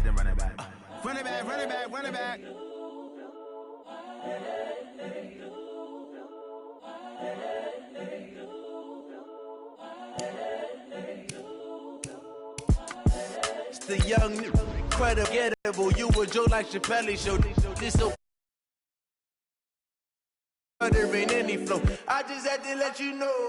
then run it back. Run it back, run it back, run it back. It's the young, incredible. You were Joe like Chappelle show. This so there ain't any flow. I just had to let you know.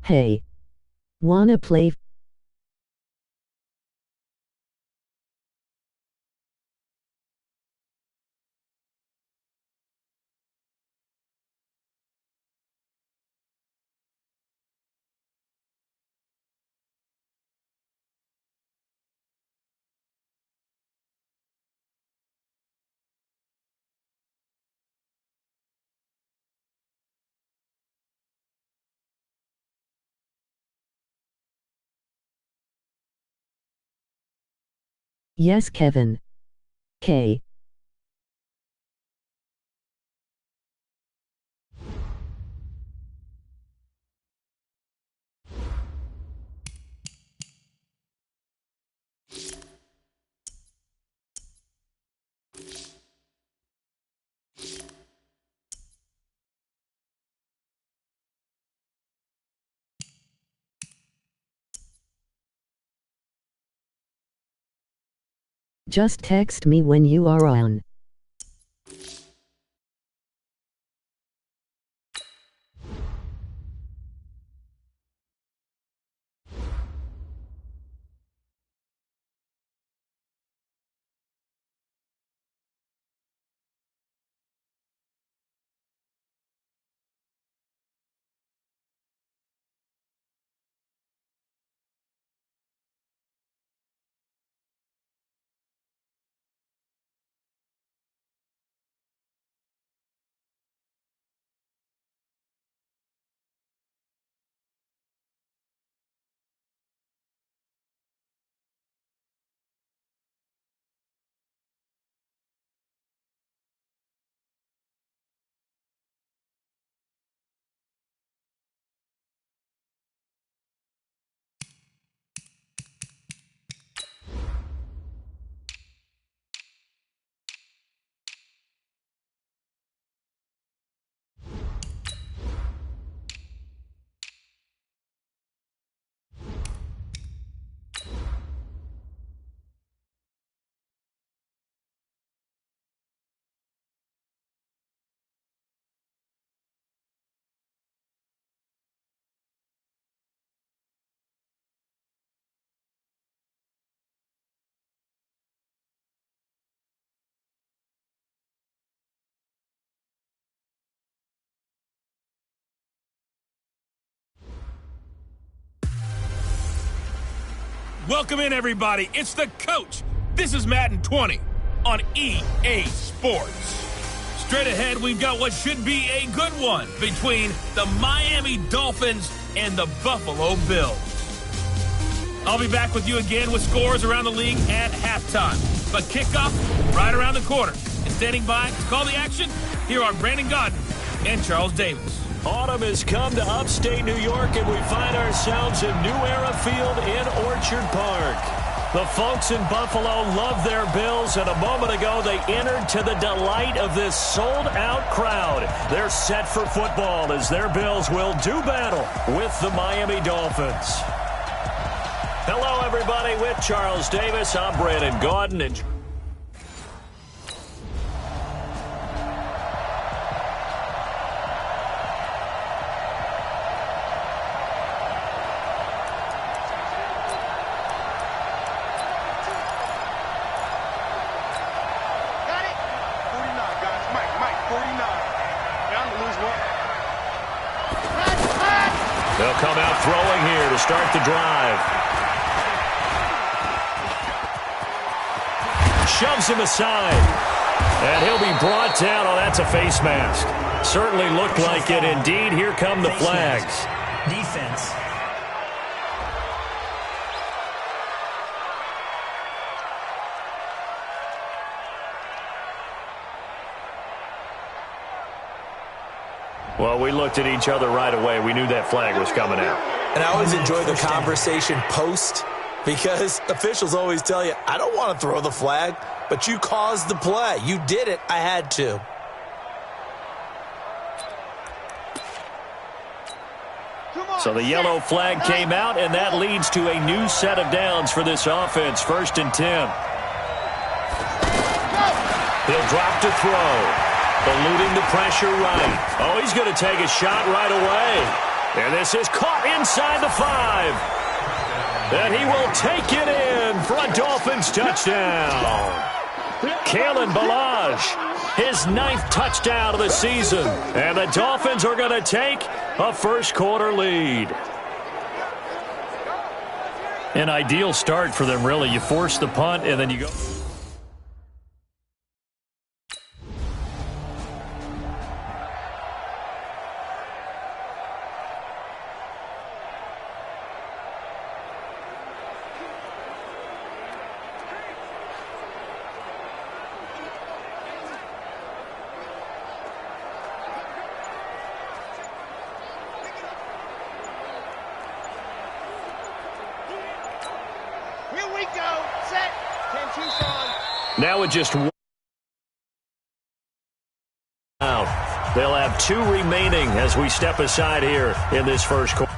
Hey. Wanna play? Yes, Kevin. K. Just text me when you are on. Welcome in, everybody. It's the coach. This is Madden20 on EA Sports. Straight ahead, we've got what should be a good one between the Miami Dolphins and the Buffalo Bills. I'll be back with you again with scores around the league at halftime. But kickoff right around the corner. And standing by to call the action, here are Brandon Godden and Charles Davis. Autumn has come to upstate New York, and we find ourselves in New Era Field in Orchard Park. The folks in Buffalo love their Bills, and a moment ago they entered to the delight of this sold-out crowd. They're set for football as their Bills will do battle with the Miami Dolphins. Hello, everybody. With Charles Davis, I'm Brandon Gaudin. And they'll come out throwing here to start the drive. shoves him aside. And he'll be brought down. Oh, that's a face mask. Certainly looked like it. Indeed, here come the flags. Defense. Well, we looked at each other right away. We knew that flag was coming out. And I always enjoy the conversation post because officials always tell you, I don't want to throw the flag, but you caused the play. You did it. I had to. So the yellow flag came out, and that leads to a new set of downs for this offense. 1st and 10. He'll drop to throw. Eluding the pressure right. Oh, he's going to take a shot right away. And this is caught inside the 5. And he will take it in for a Dolphins touchdown. Kalen Ballage, his 9th touchdown of the season. And the Dolphins are going to take a first-quarter lead. An ideal start for them, really. You force the punt, and then you go. Now with just one out. They'll have 2 remaining as we step aside here in this first quarter.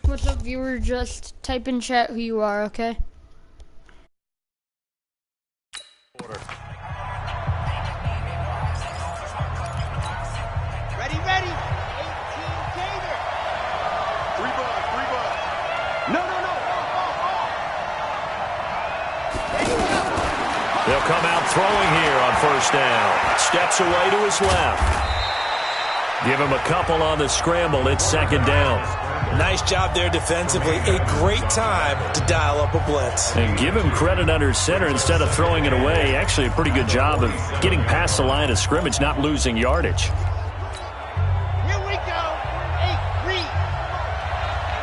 What's up, viewer? Just type in chat who you are, okay? Ready, ready. 18 Gator. 3 ball. No. They'll come out throwing here on 1st down. Steps away to his left. Give him a couple on the scramble. It's 2nd down. Nice job there defensively. A great time to dial up a blitz. And give him credit under center instead of throwing it away. Actually, a pretty good job of getting past the line of scrimmage, not losing yardage. Here we go. 8, read.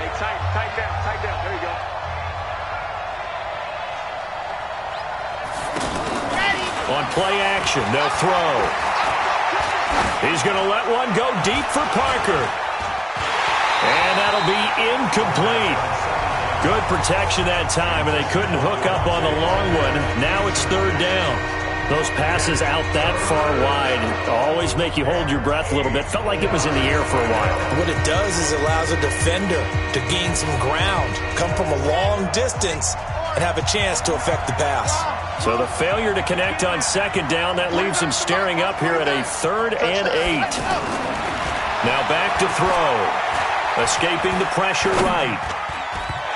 Hey, tight down. There you go. Ready. On play action, they'll throw. He's going to let one go deep for Parker. And that'll be incomplete. Good protection that time, and they couldn't hook up on the long one. Now it's 3rd down. Those passes out that far wide always make you hold your breath a little bit. Felt like it was in the air for a while. What it does is it allows a defender to gain some ground, come from a long distance, and have a chance to affect the pass. So the failure to connect on 2nd down, that leaves him staring up here at a 3rd and 8. Now back to throw. Escaping the pressure right.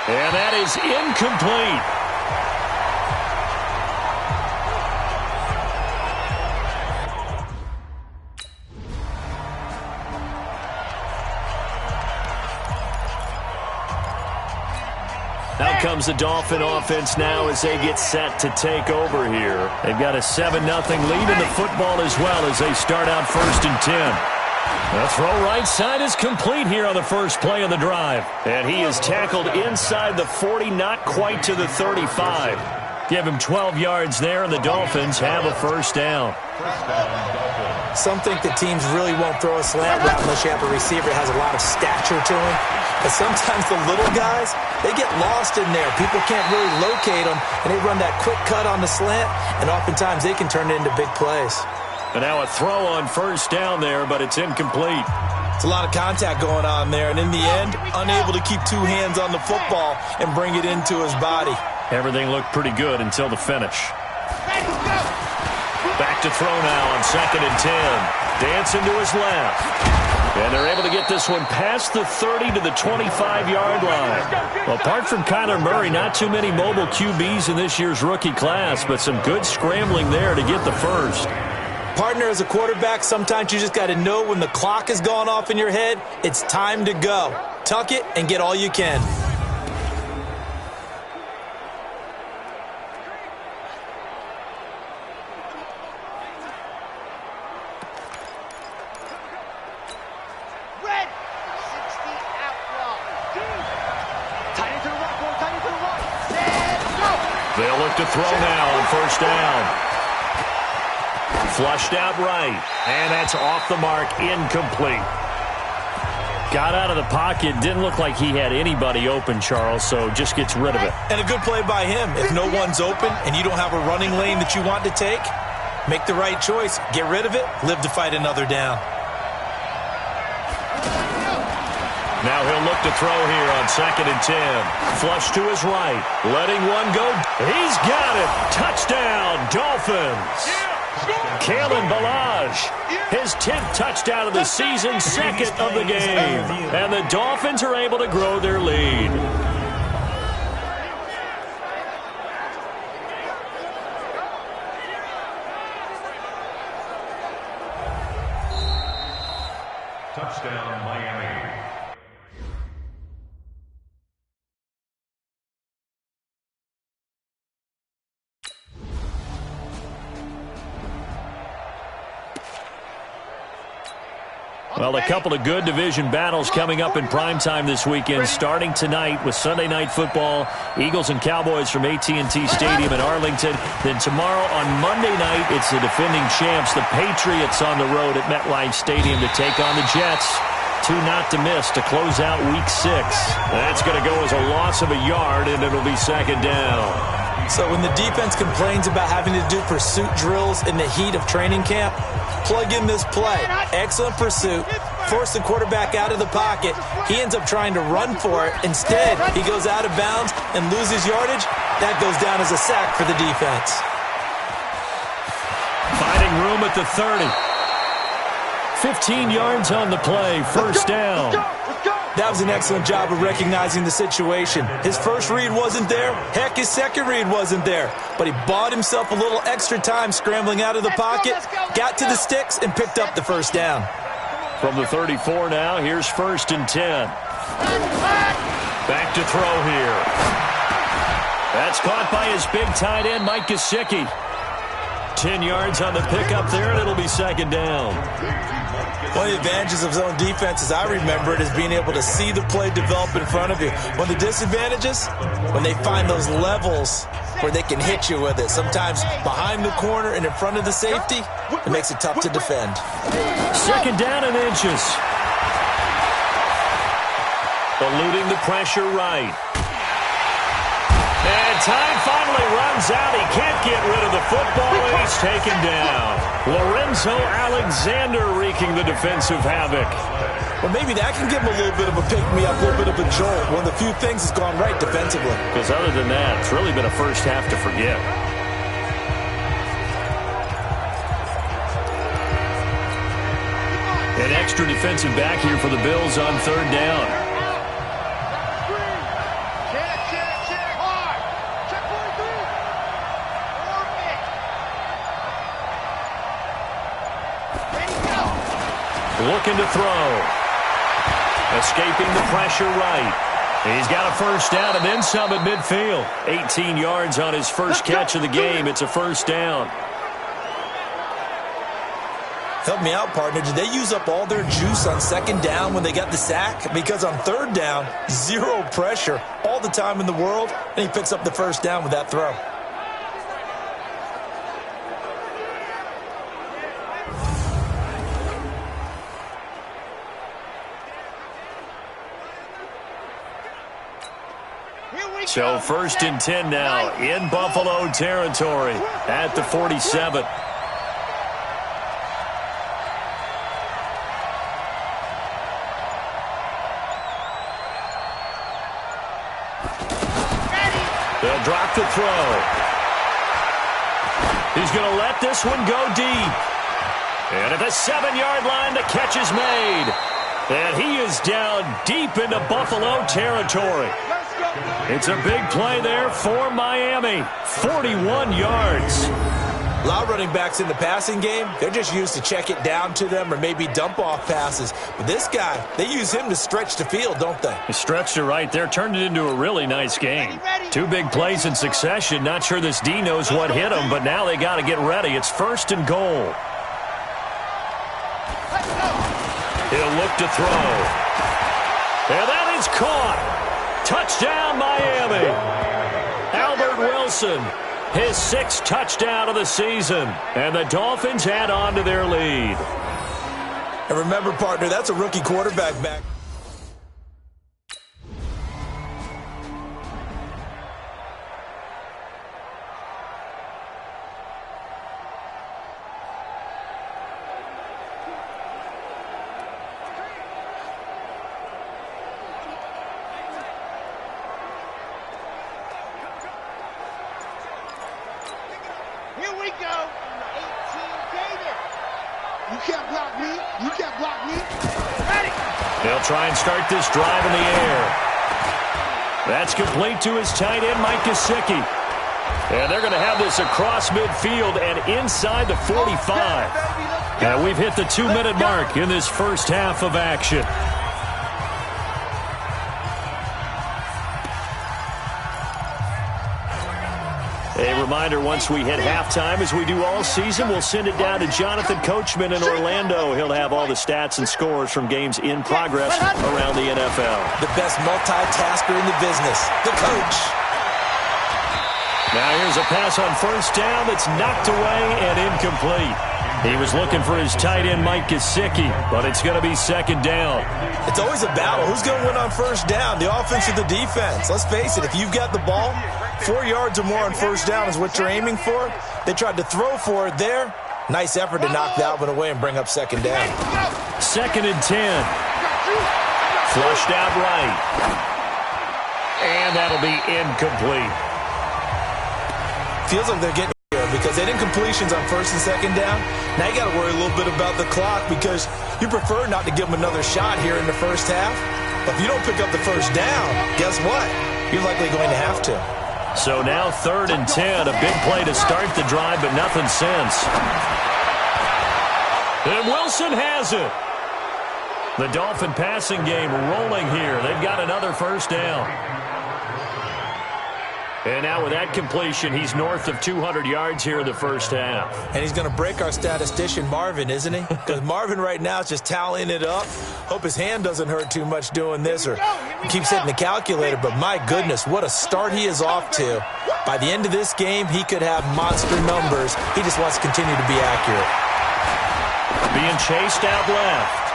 And that is incomplete. Out comes the Dolphin offense now as they get set to take over here. They've got a 7-0 lead in the football as well as they start out 1st and 10. The throw right side is complete here on the first play of the drive. And he is tackled inside the 40, not quite to the 35. Give him 12 yards there, and the Dolphins have a 1st down. Some think that teams really won't throw a slant route unless you have a receiver that has a lot of stature to him. But sometimes the little guys, they get lost in there. People can't really locate them, and they run that quick cut on the slant, and oftentimes they can turn it into big plays. And now a throw on 1st down there, but it's incomplete. It's a lot of contact going on there, and in the end, unable to keep 2 hands on the football and bring it into his body. Everything looked pretty good until the finish. Back to throw now on 2nd and 10. Dancing to his left. And they're able to get this one past the 30 to the 25-yard line. Well, apart from Kyler Murray, not too many mobile QBs in this year's rookie class, but some good scrambling there to get the first. Partner, as a quarterback, sometimes you just got to know when the clock has gone off in your head, it's time to go. Tuck it and get all you can. Red, 60 out wide. Tight into the right, going tight into the right. Set, go. They'll look to throw now on first down. Flushed out right, and that's off the mark, incomplete. Got out of the pocket, didn't look like he had anybody open, Charles, so just gets rid of it. And a good play by him. If no one's open and you don't have a running lane that you want to take, make the right choice. Get rid of it, live to fight another down. Now he'll look to throw here on 2nd and 10. Flush to his right, letting one go. He's got it. Touchdown, Dolphins. Kalen Ballage, his 10th touchdown of the season, 2nd of the game. And the Dolphins are able to grow their lead. Touchdown, Miami. Well, a couple of good division battles coming up in primetime this weekend, starting tonight with Sunday Night Football, Eagles and Cowboys from AT&T Stadium in Arlington. Then tomorrow on Monday night, it's the defending champs, the Patriots, on the road at MetLife Stadium to take on the Jets. 2 not to miss to close out Week 6. That's going to go as a loss of a yard, and it'll be 2nd down. So when the defense complains about having to do pursuit drills in the heat of training camp, plug in this play. Excellent pursuit. Force the quarterback out of the pocket. He ends up trying to run for it. Instead, he goes out of bounds and loses yardage. That goes down as a sack for the defense. Finding room at the 30. 15 yards on the play. First down. That was an excellent job of recognizing the situation. His first read wasn't there. Heck, his second read wasn't there. But he bought himself a little extra time scrambling out of the pocket, got to the sticks, and picked up the first down. From the 34 now, here's 1st and 10. Back to throw here. That's caught by his big tight end, Mike Gesicki. 10 yards on the pickup there, and it'll be 2nd down. One of the advantages of zone defense, as I remember it, is being able to see the play develop in front of you. One of the disadvantages, when they find those levels where they can hit you with it. Sometimes behind the corner and in front of the safety, it makes it tough to defend. 2nd down and inches. Eluding the pressure right. And time finally runs out. He can't get rid of the football, and he's taken down. Lorenzo Alexander wreaking the defensive havoc. Well, maybe that can give him a little bit of a pick-me-up, a little bit of a jolt. One of the few things that's gone right defensively. Because other than that, it's really been a first half to forget. An extra defensive back here for the Bills on 3rd down. Looking to throw. Escaping the pressure right. He's got a first down and then some at midfield. 18 yards on his first catch of the game. It's a first down. Help me out, partner. Did they use up all their juice on 2nd down when they got the sack? Because on 3rd down, 0 pressure all the time in the world, and he picks up the first down with that throw. So 1st and 10 now in Buffalo territory at the 47. They'll drop the throw. He's going to let this one go deep. And at the 7-yard line, the catch is made. And he is down deep into Buffalo territory. It's a big play there for Miami. 41 yards. A lot of running backs in the passing game, they're just used to check it down to them or maybe dump off passes. But this guy, they use him to stretch the field, don't they? He stretched it right there, turned it into a really nice game. Two big plays in succession. Not sure this D knows what hit him, but now they got to get ready. It's 1st and goal. He'll look to throw. And that is caught. Touchdown, Miami. Albert Wilson, his 6th touchdown of the season. And the Dolphins add on to their lead. And remember, partner, that's a rookie quarterback back. Here we go. 18 Gator. You can't block me. You can't block me. Ready. They'll try and start this drive in the air. That's complete to his tight end, Mike Gesicki. And they're going to have this across midfield and inside the 45. And we've hit the 2-minute mark in this first half of action. A reminder, once we hit halftime, as we do all season, we'll send it down to Jonathan Coachman in Orlando. He'll have all the stats and scores from games in progress around the NFL. The best multitasker in the business, the coach. Now here's a pass on 1st down that's knocked away and incomplete. He was looking for his tight end, Mike Gesicki, but it's going to be 2nd down. It's always a battle. Who's going to win on 1st down, the offense or the defense? Let's face it, if you've got the ball, 4 yards or more on 1st down is what you're aiming for. They tried to throw for it there. Nice effort to knock that one away and bring up 2nd down. 2nd and 10. Flushed out right. And that'll be incomplete. Feels like they're getting here because they didn't completions on 1st and 2nd down. Now you got to worry a little bit about the clock because you prefer not to give them another shot here in the 1st half. But if you don't pick up the 1st down, guess what? You're likely going to have to. So now 3rd and 10, a big play to start the drive, but nothing since. And Wilson has it. The Dolphin passing game rolling here. They've got another 1st down. And now with that completion, he's north of 200 yards here in the 1st half. And he's going to break our statistician, Marvin, isn't he? Because Marvin right now is just tallying it up. Hope his hand doesn't hurt too much doing this or keeps hitting the calculator. But my goodness, what a start he is off to. By the end of this game, he could have monster numbers. He just wants to continue to be accurate. Being chased out left.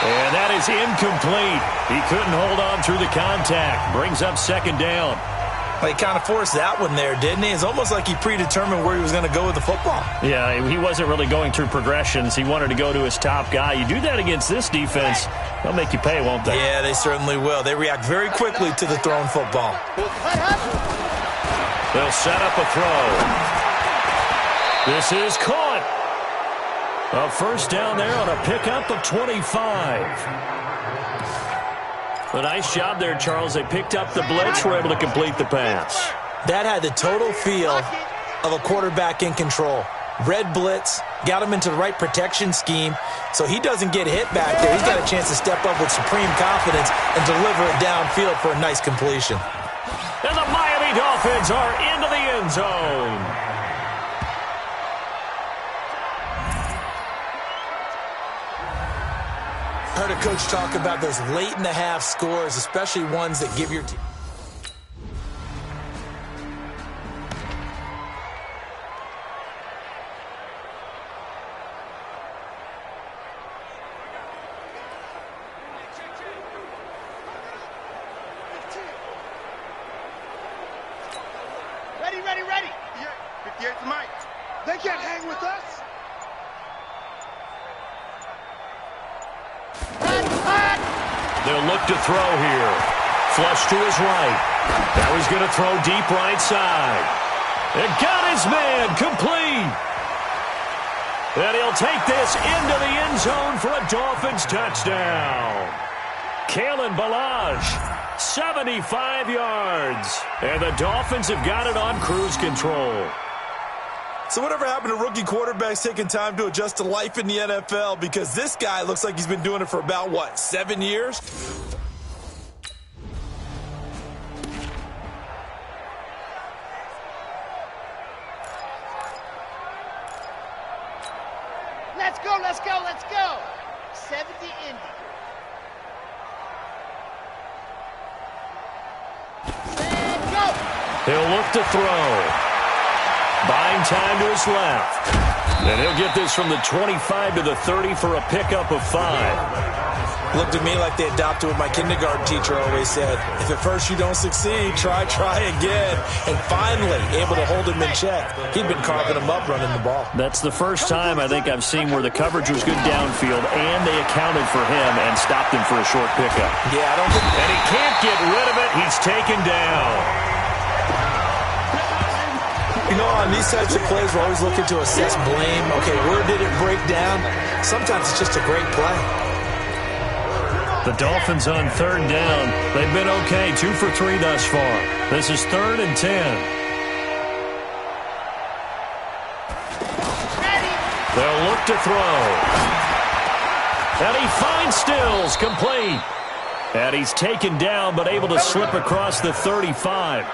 And that is incomplete. He couldn't hold on through the contact. Brings up 2nd down. Well, he kind of forced that one there, didn't he? It's almost like he predetermined where he was going to go with the football. Yeah, he wasn't really going through progressions. He wanted to go to his top guy. You do that against this defense, they'll make you pay, won't they? Yeah, they certainly will. They react very quickly to the thrown football. They'll set up a throw. This is caught. A 1st down there on a pickup of 25. A nice job there, Charles. They picked up the blitz, were able to complete the pass. That had the total feel of a quarterback in control. Red blitz, got him into the right protection scheme, so he doesn't get hit back there. He's got a chance to step up with supreme confidence and deliver it downfield for a nice completion. And the Miami Dolphins are into the end zone. I heard a coach talk about those late-in-the-half scores, especially ones that give your team. Ready. 58 to Mike. They can't hang with us. They'll look to throw here. Flush to his right. Now he's going to throw deep right side. It got his man complete. And he'll take this into the end zone for a Dolphins touchdown. Kalen Ballage, 75 yards. And the Dolphins have got it on cruise control. So whatever happened to rookie quarterbacks taking time to adjust to life in the NFL? Because this guy looks like he's been doing it for about, what, 7 years? Let's go, let's go, let's go. 70 Indy. Set, go. He'll look to throw. Buying time to his left. And he'll get this from the 25 to the 30 for a pickup of 5. Looked at me like they adopted what my kindergarten teacher always said. If at first you don't succeed, try again. And finally, able to hold him in check. He'd been carving him up running the ball. That's the first time I think I've seen where the coverage was good downfield and they accounted for him and stopped him for a short pickup. Yeah, I don't think... And he can't get rid of it. He's taken down. You know, on these types of plays, we're always looking to assess blame. Okay, where did it break down? Sometimes it's just a great play. The Dolphins on third down. They've been okay, 2 for 3 thus far. This is 3rd and 10. They'll look to throw. And he finds Stills, complete. And he's taken down, but able to slip across the 35.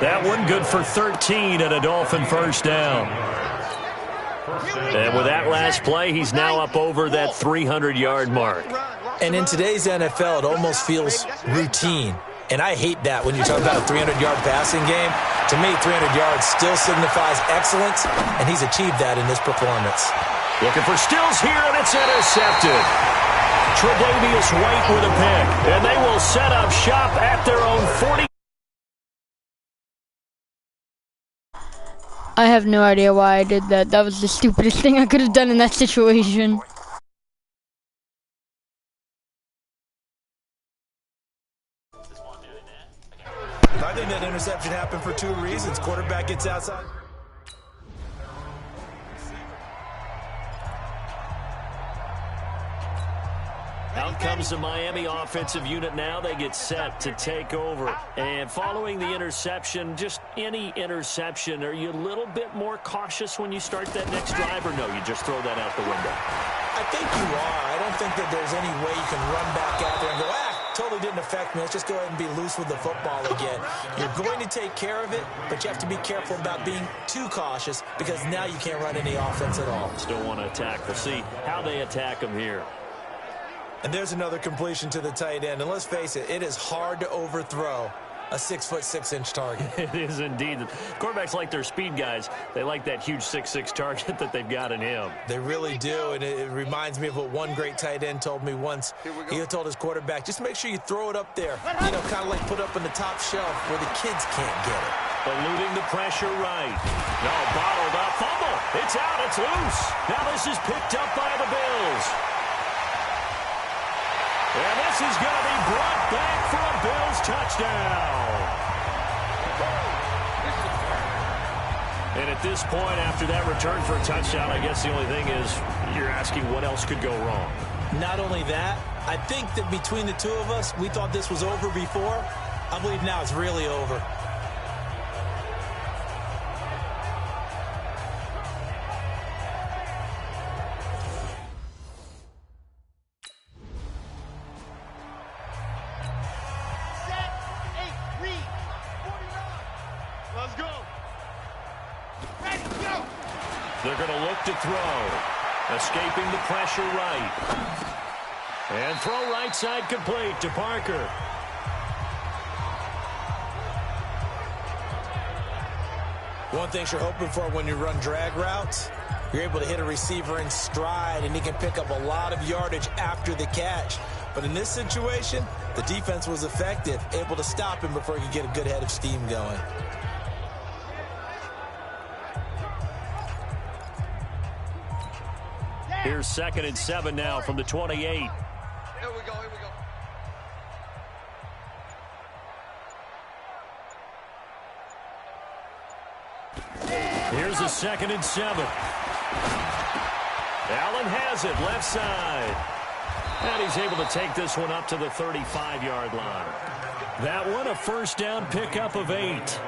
That one good for 13 and a Dolphin first down. And with that last play, he's now up over that 300-yard mark. And in today's NFL, it almost feels routine. And I hate that when you talk about a 300-yard passing game. To me, 300 yards still signifies excellence, and he's achieved that in this performance. Looking for Stills here, and it's intercepted. Tre'Davious White with a pick, and they will set up shop at their own 40. I have no idea why I did that. That was the stupidest thing I could have done in that situation. I think that interception happened for 2 reasons. Quarterback gets outside. Out comes the Miami offensive unit now. They get set to take over. And following the interception, just any interception, are you a little bit more cautious when you start that next drive, or no, you just throw that out the window? I think you are. I don't think that there's any way you can run back out there and go, totally didn't affect me. Let's just go ahead and be loose with the football again. You're going to take care of it, but you have to be careful about being too cautious because now you can't run any offense at all. Still want to attack. We'll see how they attack them here. And there's another completion to the tight end. And let's face it, it is hard to overthrow a 6'6" target. It is indeed. Quarterbacks like their speed guys. They like that huge 6'6" target that they've got in him. They really do, and it reminds me of what one great tight end told me once. He told his quarterback, just make sure you throw it up there, you know, kind of like put up on the top shelf where the kids can't get it. Eluding the pressure right. No, bottled up. Fumble. It's out. It's loose. Now this is picked up by the Bills. And this is going to be brought back for a Bills touchdown. And at this point, after that return for a touchdown, I guess the only thing is you're asking what else could go wrong. Not only that, I think that between the two of us, we thought this was over before. I believe now it's really over. They're going to look to throw. Escaping the pressure right. And throw right side complete to Parker. One thing you're hoping for when you run drag routes, you're able to hit a receiver in stride, and he can pick up a lot of yardage after the catch. But in this situation, the defense was effective, able to stop him before he could get a good head of steam going. Here's 2nd and 7 now from the 28. Here we go, here we go. Yeah! Here's a 2nd and 7. Allen has it, left side. And he's able to take this one up to the 35-yard line. That one, a first down pickup of 8.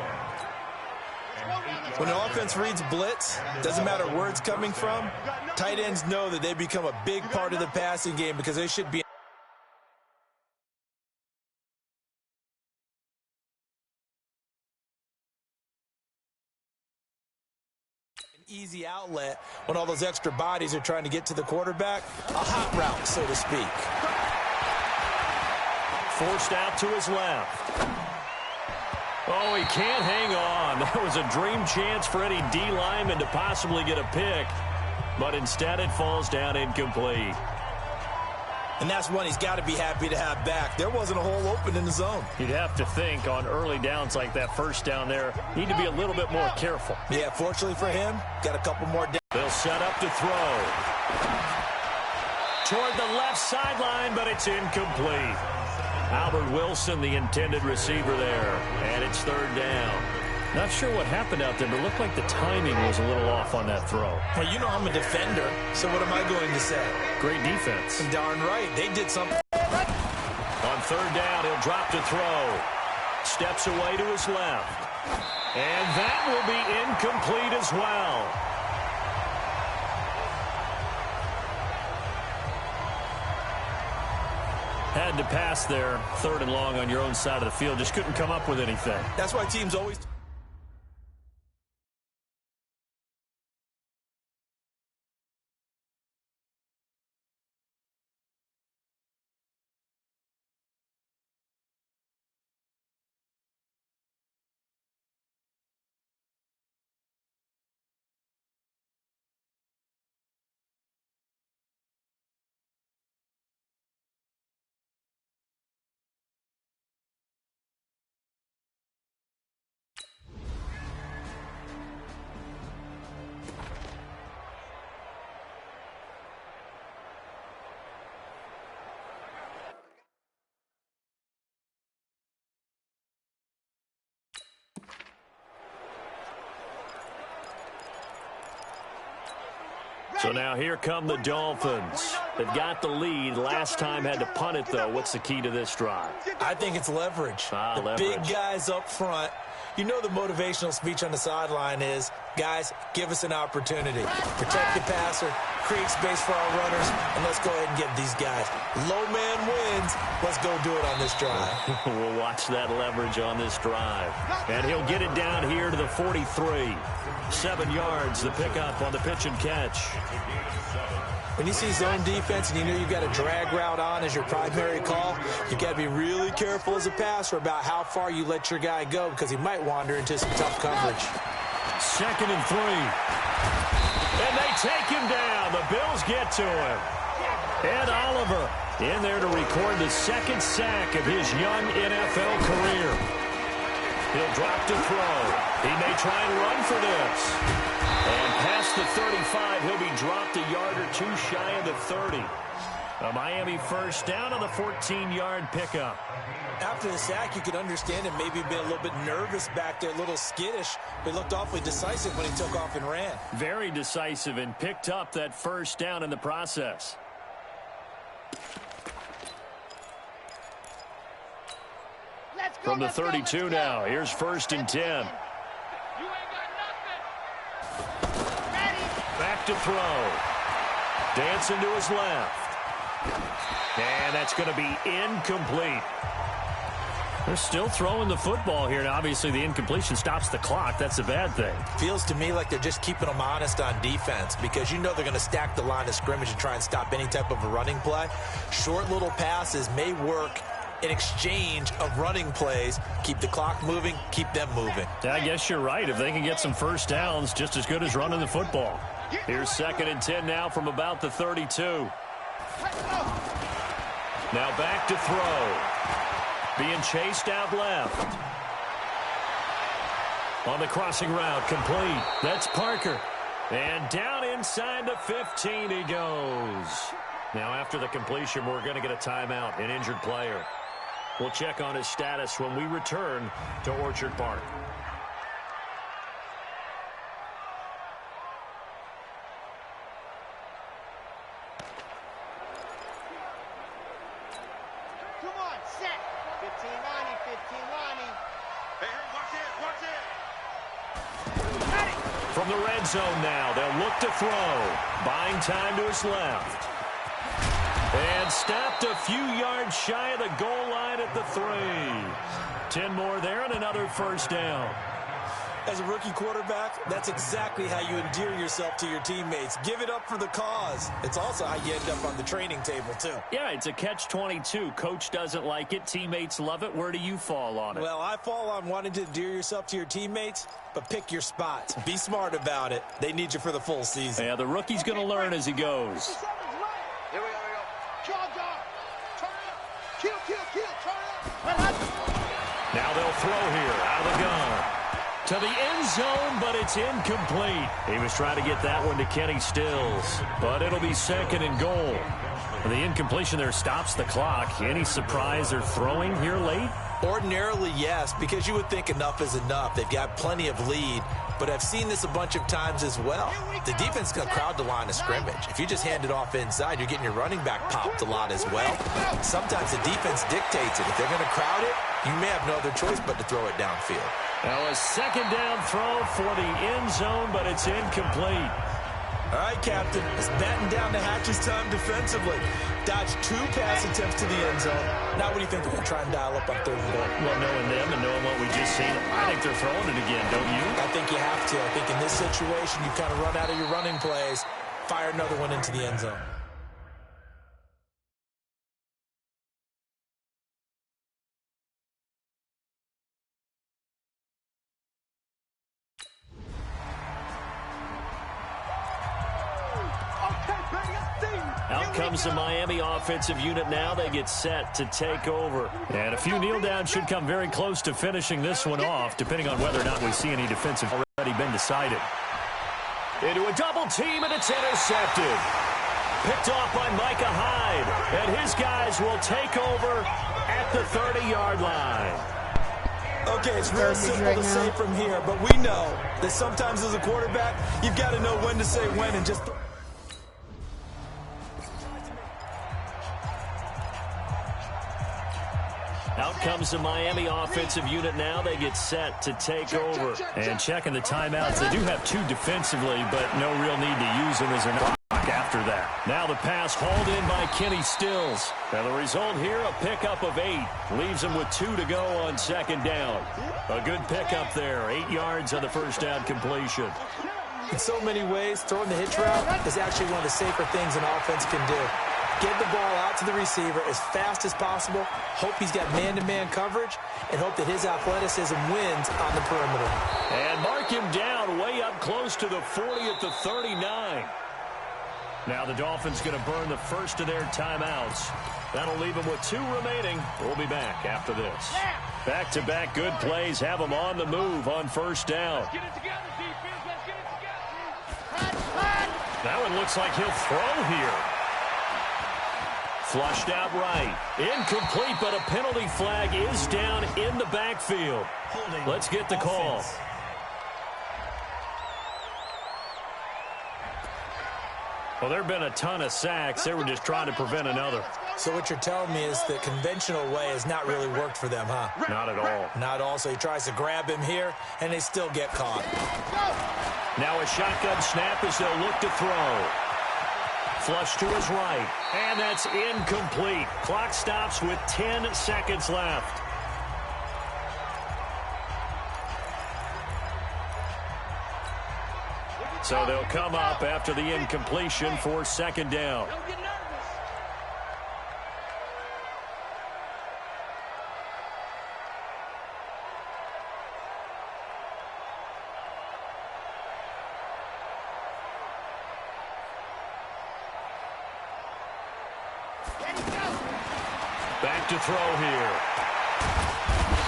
When an offense reads blitz, doesn't matter where it's coming from, tight ends know that they become a big part of the passing game because they should be an easy outlet when all those extra bodies are trying to get to the quarterback. A hot route, so to speak. Forced out to his left. Oh, he can't hang on. That was a dream chance for any D lineman to possibly get a pick, but instead it falls down incomplete. And that's one he's got to be happy to have back. There wasn't a hole open in the zone. You'd have to think on early downs like that first down there, need to be a little bit more careful. Yeah, fortunately for him, got a couple more downs. They'll set up to throw. Toward the left sideline, but it's incomplete. Albert Wilson, the intended receiver there, and it's 3rd down. Not sure what happened out there, but it looked like the timing was a little off on that throw. Well, you know I'm a defender, so what am I going to say? Great defense. Darn right. They did something. On 3rd down, he'll drop to throw. Steps away to his left. And that will be incomplete as well. Had to pass there, 3rd and long on your own side of the field. Just couldn't come up with anything. That's why teams always... So now here come the Dolphins. They've got the lead. Last time had to punt it, though. What's the key to this drive? I think it's leverage. The leverage. Big guys up front. You know the motivational speech on the sideline is, guys, give us an opportunity. Protect the passer, create space for our runners, and let's go ahead and get these guys. Low man wins. Let's go do it on this drive. We'll watch that leverage on this drive. And he'll get it down here to the 43. 7 yards, the pickup on the pitch and catch. When you see zone defense and you know you've got a drag route on as your primary call, you've got to be really careful as a passer about how far you let your guy go because he might wander into some tough coverage. 2nd and 3. And they take him down. The Bills get to him. Ed Oliver in there to record the 2nd sack of his young NFL career. He'll drop to throw. He may try and run for this. And past the 35, he'll be dropped a yard or two shy of the 30. A Miami first down on the 14-yard pickup. After the sack, you could understand him maybe being a little bit nervous back there, a little skittish. But he looked awfully decisive when he took off and ran. Very decisive and picked up that first down in the process. From the 32 now, here's 1st and 10. Back to throw. Dancing to his left. And that's going to be incomplete. They're still throwing the football here. Now, obviously, the incompletion stops the clock. That's a bad thing. Feels to me like they're just keeping them honest on defense because you know they're going to stack the line of scrimmage and try and stop any type of a running play. Short little passes may work in exchange of running plays. Keep the clock moving, keep them moving. I guess you're right. If they can get some first downs, just as good as running the football. Here's 2nd and 10 now from about the 32. Now back to throw. Being chased out left. On the crossing route, complete. That's Parker. And down inside the 15 he goes. Now after the completion, we're going to get a timeout, an injured player. We'll check on his status when we return to Orchard Park. on, set. 15 Lonnie, 15 Lonnie. Hey, watch it, watch it. From the red zone now, they'll look to throw. Buying time to his left. And stopped a few yards shy of the goal line at the 3. 10 more there and another first down. As a rookie quarterback, that's exactly how you endear yourself to your teammates. Give it up for the cause. It's also how you end up on the training table, too. Yeah, it's a catch-22. Coach doesn't like it. Teammates love it. Where do you fall on it? Well, I fall on wanting to endear yourself to your teammates, but pick your spots. Be smart about it. They need you for the full season. Yeah, the rookie's going to learn as he goes. Here we go, Charge on. Turn it up. Kill, turn it up. Now they'll throw here out of the gun. To the end zone, but it's incomplete. He was trying to get that one to Kenny Stills, but it'll be second and goal. And the incompletion there stops the clock. Any surprise they're throwing here late? Ordinarily, yes, because you would think enough is enough. They've got plenty of lead, but I've seen this a bunch of times as well. The defense is going to crowd the line of scrimmage. If you just hand it off inside, you're getting your running back popped a lot as well. Sometimes the defense dictates it. If they're going to crowd it, you may have no other choice but to throw it downfield. Now a second down throw for the end zone, but it's incomplete. All right, Captain, it's batten down the hatches time defensively. Dodge 2 pass attempts to the end zone. Now what do you think they're going to try and dial up on 3rd and goal? Well, knowing them and knowing what we just seen, I think they're throwing it again, don't you? I think you have to. I think in this situation, you kind of run out of your running plays, fire another one into the end zone. Out comes the Miami offensive unit now. They get set to take over. And a few kneel downs should come very close to finishing this one off, depending on whether or not we see any defensive already been decided. Into a double team, and it's intercepted. Picked off by Micah Hyde. And his guys will take over at the 30-yard line. Okay, it's real simple to say from here, but we know that sometimes as a quarterback, you've got to know when to say when and just... Out comes the Miami offensive unit now. They get set to take over. And checking the timeouts, they do have 2 defensively, but no real need to use them as they're not after that. Now the pass hauled in by Kenny Stills. Now the result here, a pickup of 8. Leaves them with 2 to go on second down. A good pickup there. 8 yards on the first down completion. In so many ways, throwing the hitch route is actually one of the safer things an offense can do. Get the ball out to the receiver as fast as possible, hope he's got man-to-man coverage, and hope that his athleticism wins on the perimeter. And mark him down way up close to the 40 at the 39. Now the Dolphins going to burn the first of their timeouts. That'll leave them with 2 remaining. We'll be back after this. Back-to-back good plays have them on the move on first down. Let's get it together, defense. Let's get it together. That one looks like he'll throw here. Flushed out right. Incomplete, but a penalty flag is down in the backfield. Let's get the call. Well, there have been a ton of sacks. They were just trying to prevent another. So what you're telling me is the conventional way has not really worked for them, huh? Not at all. Not at all. So he tries to grab him here, and they still get caught. Now a shotgun snap as they'll look to throw. Flush to his right, and that's incomplete. Clock stops with 10 seconds left. So they'll come up after the incompletion for second down. Back to throw here.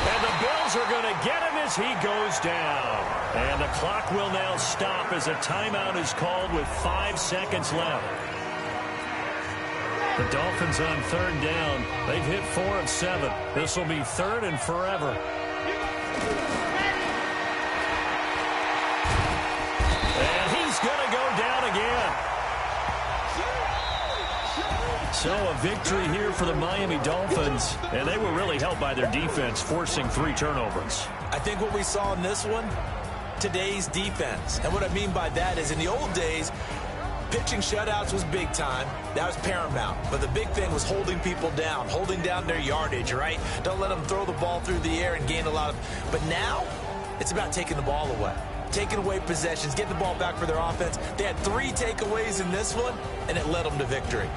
And the Bills are going to get him as he goes down. And the clock will now stop as a timeout is called with 5 seconds left. The Dolphins on third down. They've hit 4 of 7. This will be 3rd and forever. And he's going to go down again. So a victory here for the Miami Dolphins, and they were really helped by their defense, forcing 3 turnovers. I think what we saw in this one, today's defense. And what I mean by that is in the old days, pitching shutouts was big time. That was paramount. But the big thing was holding people down, holding down their yardage, right? Don't let them throw the ball through the air and gain a lot of... But now, it's about taking the ball away. Taking away possessions, getting the ball back for their offense. They had 3 takeaways in this one, and it led them to victory.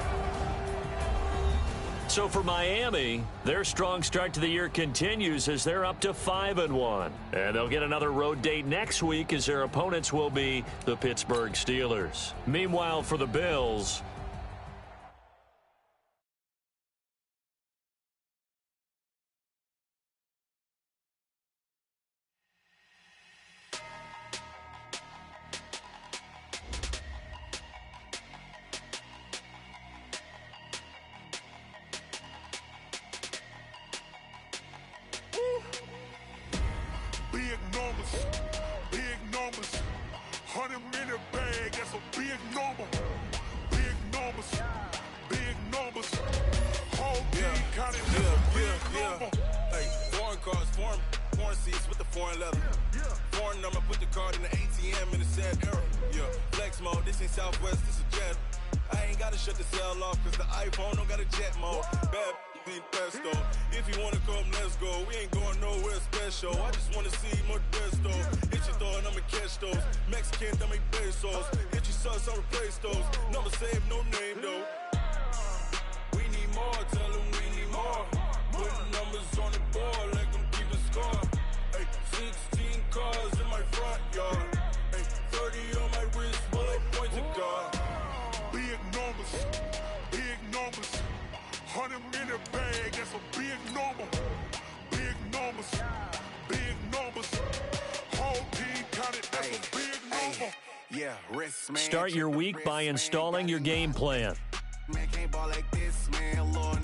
So for Miami, their strong start to the year continues as they're up to 5-1. And they'll get another road date next week as their opponents will be the Pittsburgh Steelers. Meanwhile, for the Bills... Big numbers, 100-minute bag, that's a big number. Big numbers, whole team counted, that's a big number. Hey, foreign cars, foreign seats with the foreign leather. Foreign number, put the card in the ATM in the sad era. Yeah, flex mode, this ain't Southwest, this is Jet. I ain't gotta shut the cell off, cause the iPhone don't got a jet mode. Bad be pesto. If you wanna come, let's go. We ain't going nowhere special. I just wanna see more Modesto. Hit your throw and I'ma catch those. Mexican, dame pesos. Hit your sus, I'll replace those. Number save, no name though. We need more, tell them we need more. Putting numbers on the board, let them keep a score. Hey, 16 cars in my front yard. Hey, 30 on my wrist, bullet point to God. Big numbers, 100-minute bag, that's a big number. Big numbers, whole team counted, that's a big number. Yeah, wrist, man. Start your week by installing your game plan. Man, can't ball like this, man, Lord.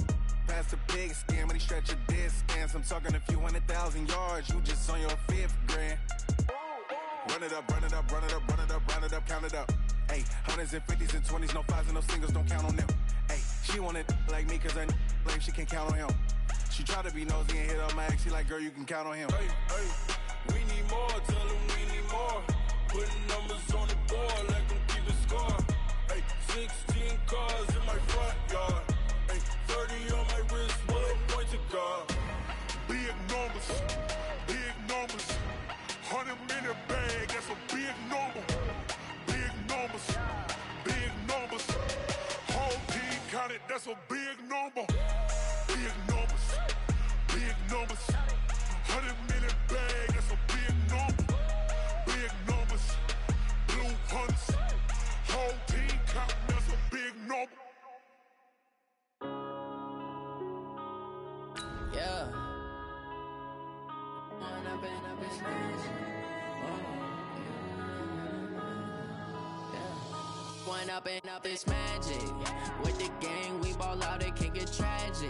Pass the big skin when he stretch your distance. I'm talking a few 100,000 yards, you just on your 5th grand. Run it up, count it up. Hey, 100s and 50s and 20s, no 5s and no singles, don't count on them. Hey, she want it like me, cause I like she can count on him. She try to be nosy and hit up my ex, she like, girl, you can count on him. Hey, we need more, tell them we need more. Putting numbers on the board, let them keep a score. Hey, 16 cars in my front yard. Hey, 30 on my wrist, bullet point to God. Big numbers, 100-minute bag, that's a big number. Big numbers, whole team counted, that's a big number. Big numbers, 100-minute bag, that's a big number. Big numbers, blue hunts, whole team counting, that's a big number. Yeah. One up and up is magic. With the gang, we ball out, it can get tragic.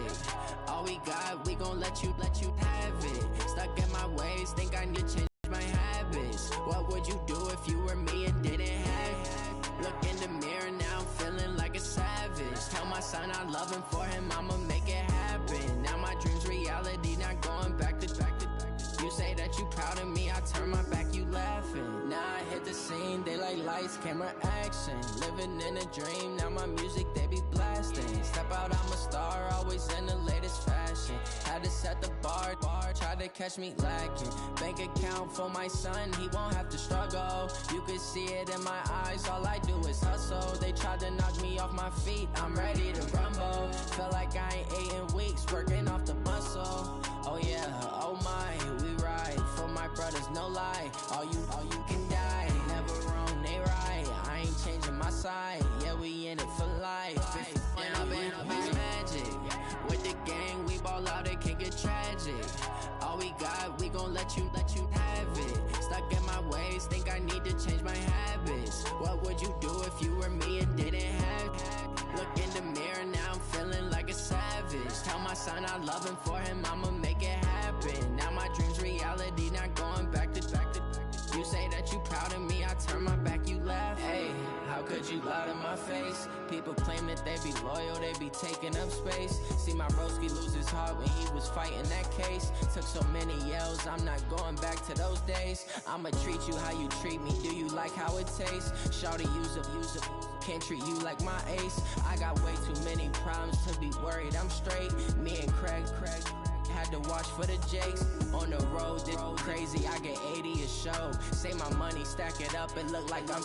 All we got, we gon' let you have it. Stuck in my ways, think I need to change my habits. What would you do if you were me and didn't have it? Look in the mirror, now I'm feeling like a savage. Tell my son I love him, for him I'ma make it happen. Now my dream's reality, not going back to. You say that you proud of me, I turn my back, you laughing. Now I hit the scene, they like lights, camera, action. Living in a dream, now my music, they be blasting. Step out, I'm a star, always in the latest fashion. Had to set the bar, try to catch me lacking. Bank account for my son, he won't have to struggle. You can see it in my eyes, all I do is hustle. They tried to knock me off my feet, I'm ready to rumble. Feel like I ain't ate in weeks, working off the muscle. Oh yeah, oh my, we ride for my brothers, no lie. All you can die, never wrong, they right. I ain't changing my side, yeah, we in it for life. And up is magic. With the gang, we ball out, it can get tragic. All we got, we gon' let you have it. Stuck in my ways, think I need to change my habits. What would you do if you were me and didn't have it? Look in the mirror, now I'm feeling like a savage. Tell my son I love him, for him I'ma make it happen. Now my dream's reality, not going back to. You say that you proud of me, I turn my back, you laugh. Hey, how could would you lie to my face? People claim that they be loyal, they be taking up space. See my broski lose his heart when he was fighting that case. Took so many yells, I'm not going back to those days. I'ma treat you how you treat me, do you like how it tastes? Shawty, use up, can't treat you like my ace. I got way too many problems to be worried, I'm straight. Me and Craig had to watch for the Jakes. On the road, this crazy, I get 80 a show. Say my money, stack it up, and look like I'm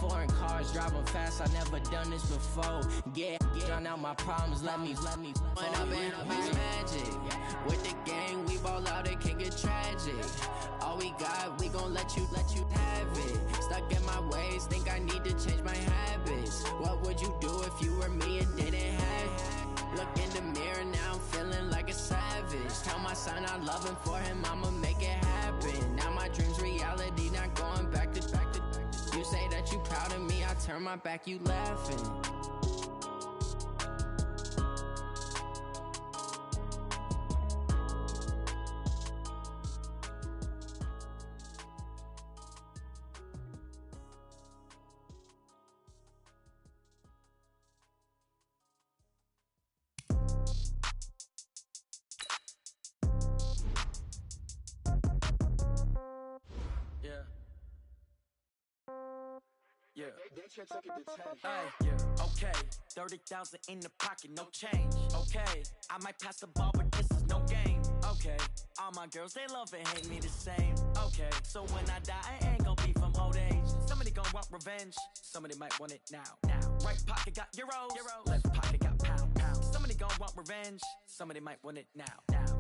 foreign cars, driving fast, I never done this before. Get drown out my problems, let me When I've been magic. With the gang, we ball out, it can get tragic. All we got, we gon' let you have it. Stuck in my ways, think I need to change my habits. What would you do if you were me and didn't have it? Look in the mirror, now I'm feeling like a savage. Tell my son I love him, for him I'ma make it happen. Now my dream's reality, not going back to. You say that you proud of me, I turn my back, you laughing. Yeah. Hey, yeah. Okay. 30,000 in the pocket, no change. Okay. I might pass the ball, but this is no game. Okay. All my girls, they love and hate me the same. Okay. So when I die, I ain't gon' be from old age. Somebody gon' want revenge. Somebody might want it now. Right pocket got euros. Left pocket got pound. Somebody gon' want revenge. Somebody might want it now.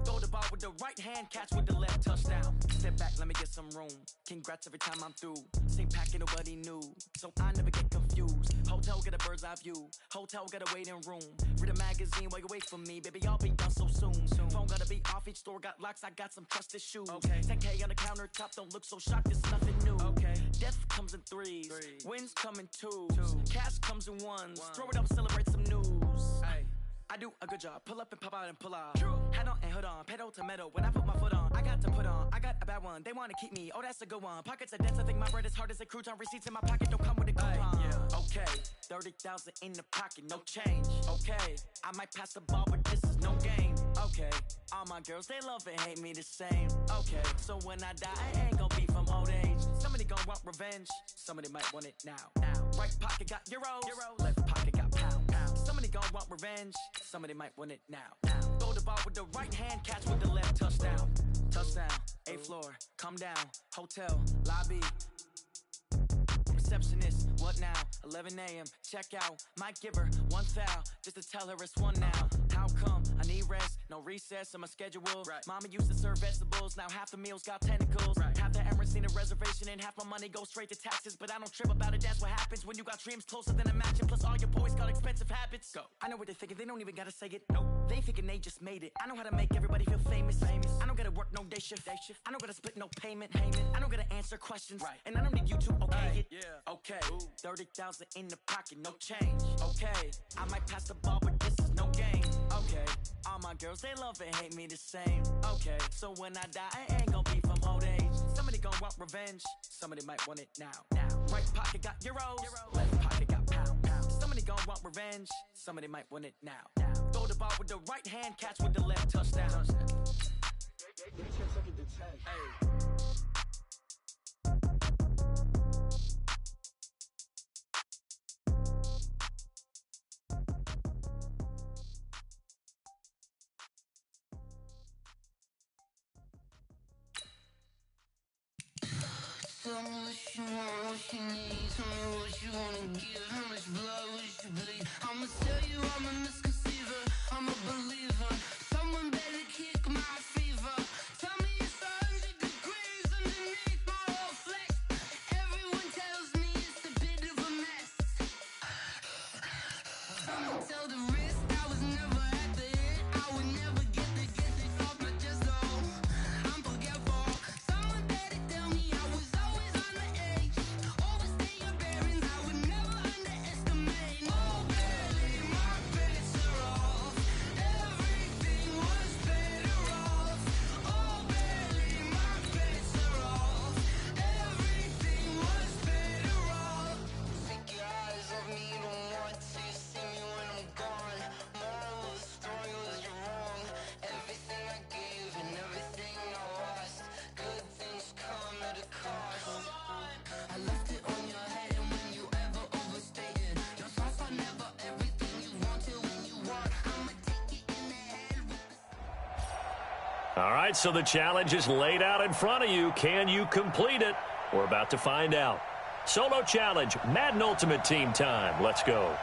Throw the ball with the right hand, catch with the left, touchdown. Step back, let me get some room. Congrats every time I'm through. Same packet, nobody knew, so I never get confused. Hotel get a bird's eye view. Hotel get a waiting room. Read a magazine while you wait for me, baby. I'll be done so soon. Phone gotta be off, each store got locks. I got some trusted shoes. Okay. 10K on the countertop, don't look so shocked. It's nothing new. Okay. Death comes in threes. Wins come in twos. Cash comes in ones. Throw it up, celebrate some news. Hey. I do a good job, pull up and pop out and pull out. Head on and hood on, pedal to metal. When I put my foot on, I got to put on. I got a bad one, they wanna keep me. Oh, that's a good one. Pockets are dense, I think my bread is hard as a crouton. Receipts in my pocket don't come with a coupon. Okay, 30,000 in the pocket, no change. Okay, I might pass the ball, but this is no game. Okay, all my girls, they love and hate me the same. Okay, so when I die, I ain't gon' be from old age. Somebody gon' want revenge, somebody might want it now. Right pocket got euros, left pocket got pound. Somebody gon' want revenge, somebody might want it now. Throw the ball with the right hand, catch with the left, touchdown. Touchdown, 8th floor, come down, hotel, lobby. Receptionist, what now? 11 a.m., check out. Might give her one foul, just to tell her it's one now. How come? I need rest, no recess in my schedule. Mama used to serve vegetables, now half the meals got tentacles. Half the errands need a reservation, and half my money goes straight to taxes. But I don't trip about it, that's what happens when you got dreams closer than a match. And plus all your boys got expensive habits. Go. I know what they're thinking, they don't even gotta say it. Nope. They ain't thinking they just made it. I know how to make everybody feel famous. I don't gotta work no day shift. I don't gotta split no payment. I don't gotta answer questions. And I don't need you to okay it. Okay, 30,000 in the pocket, no change. Okay, I might pass the ball, but this is no game. Okay, all my girls, they love and hate me the same. Okay, so when I die, I ain't gon' be from old age. Somebody gon' want revenge, somebody might want it now. Right pocket got euros, left pocket got pound. Somebody gon' want revenge, somebody might want it now. Throw the ball with the right hand, catch with the left, touchdown. Tell me what you want, what you need. Tell me what you wanna give. How much blood would you bleed? I'ma tell you I'm a misconceiver, I'm a believer. Someone better kick my fever. Tell me it's 100 degrees underneath my whole flesh. Everyone tells me it's a bit of a mess. Someone tell the risk I was never at the hit. I would never get it off my chest though. I'm forgetful. Someone better tell me I was always on the edge. Overstay your bearings, I would never understand. All right, so the challenge is laid out in front of you. Can you complete it? We're about to find out. Solo challenge, Madden Ultimate Team time. Let's go.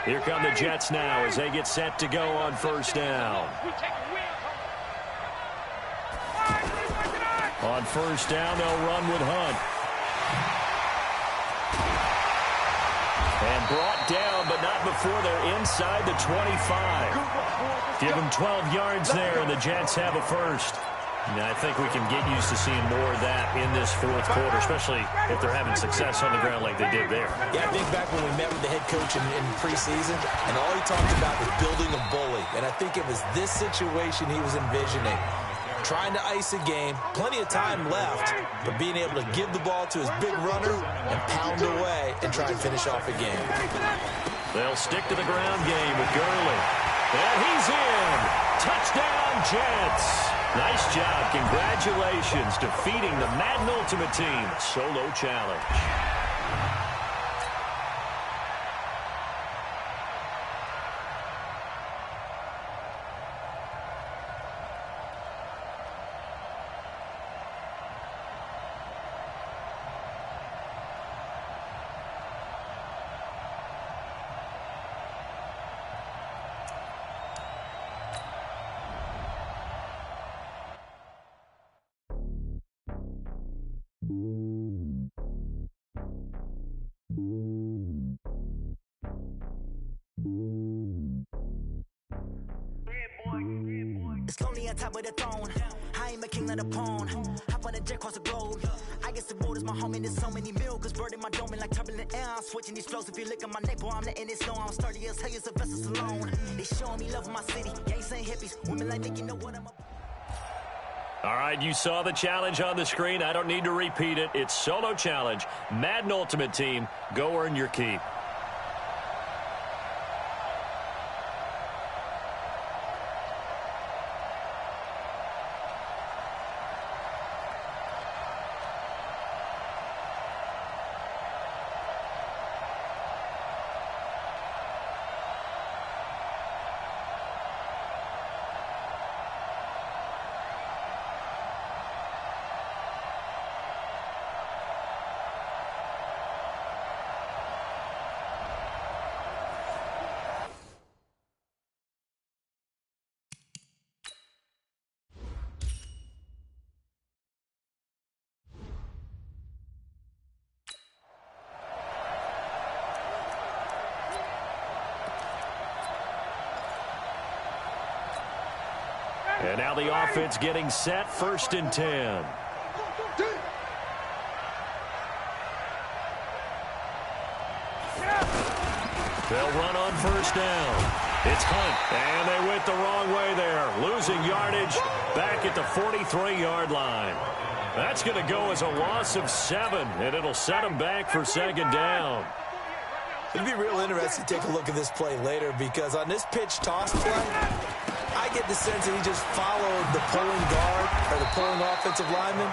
Here come the Jets now as they get set to go on first down. On first down, they'll run with Hunt. And brought down, but not before they're inside the 25. Give them 12 yards there, and the Jets have a first. Now, I think we can get used to seeing more of that in this fourth quarter, especially if they're having success on the ground like they did there. Yeah, I think back when we met with the head coach in preseason, and all he talked about was building a bully. And I think it was this situation he was envisioning. Trying to ice a game, plenty of time left, but being able to give the ball to his big runner and pound away and try and finish off a game. They'll stick to the ground game with Gurley. And he's in. Touchdown, Jets. Nice job. Congratulations defeating the Madden Ultimate Team Solo Challenge. It's lonely on top of the throne. I ain't a king of the pawn. Hop on a jet across the globe. I guess the road is my home and there's so many milk. Cause bird in my dome and like turbulent air. I'm switching these flows. If you look at my neck, boy, I'm letting it snow. I'm sturdy as hell as a vessel alone. They showing me love in my city. Gangs saying hippies. Women like Nick, you know what I'm about. All right, you saw the challenge on the screen. I don't need to repeat it. It's Solo Challenge. Madden Ultimate Team. Go earn your keep. And now the offense getting set, 1st and 10. They'll run on first down. It's Hunt, and they went the wrong way there. Losing yardage back at the 43-yard line. That's going to go as a loss of 7, and it'll set them back for 2nd down. It'd be real interesting to take a look at this play later because on this pitch toss play, I get the sense that he just followed the pulling guard or the pulling offensive lineman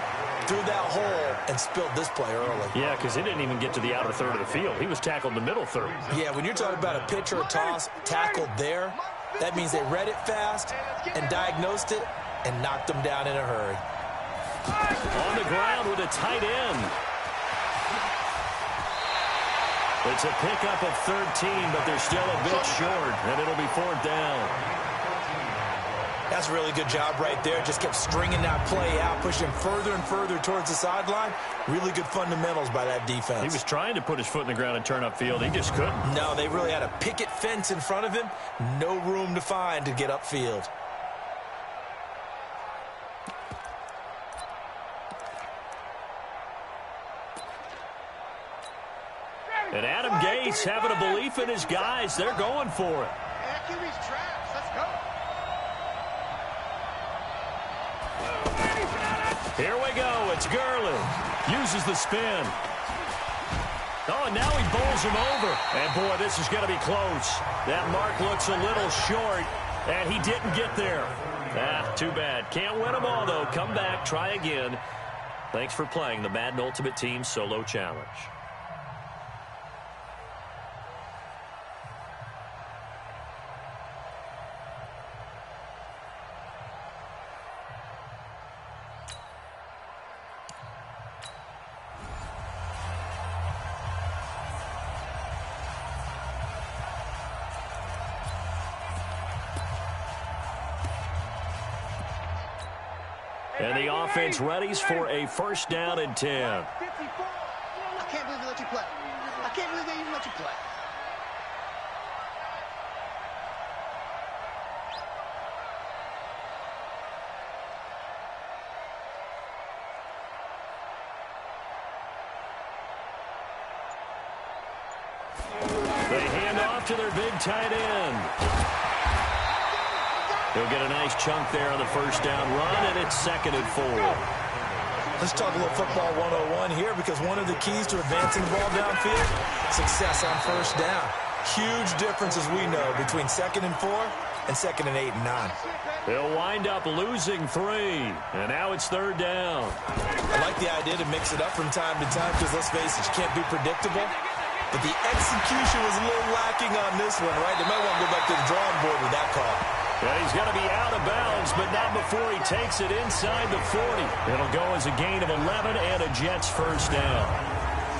through that hole and spilled this play early. Yeah, because he didn't even get to the outer third of the field. He was tackled in the middle third. Yeah, when you're talking about a pitch or a toss tackled there, that means they read it fast and diagnosed it and knocked him down in a hurry. On the ground with a tight end. It's a pickup of 13, but they're still a bit short, and it'll be 4th down. Now, That's a really good job right there. Just kept stringing that play out, pushing further and further towards the sideline. Really good fundamentals by that defense. He was trying to put his foot in the ground and turn upfield. He just couldn't. No, they really had a picket fence in front of him. No room to find to get upfield. And Adam Gase having a belief in his guys. They're going for it. QB's traps. Let's go. Here we go. It's Gurley. Uses the spin. Oh, and now he bowls him over. And, boy, this is going to be close. That mark looks a little short, and he didn't get there. Too bad. Can't win them all, though. Come back. Try again. Thanks for playing the Madden Ultimate Team Solo Challenge. And the offense readies for a first down and 10. I can't believe they let you play. I can't believe they even let you play. They hand off to their big tight end. He'll get a nice chunk there on the first down run, and it's 2nd and 4. Let's talk a little football 101 here, because one of the keys to advancing the ball downfield, success on first down. Huge difference, as we know, between 2nd and 4 and 2nd and 8 and 9. They'll wind up losing 3, and now it's 3rd down. I like the idea to mix it up from time to time, because let's face it, you can't be predictable. But the execution was a little lacking on this one, right? They might want to go back to the drawing board with that call. Yeah, he's going to be out of bounds, but not before he takes it inside the 40. It'll go as a gain of 11 and a Jets first down.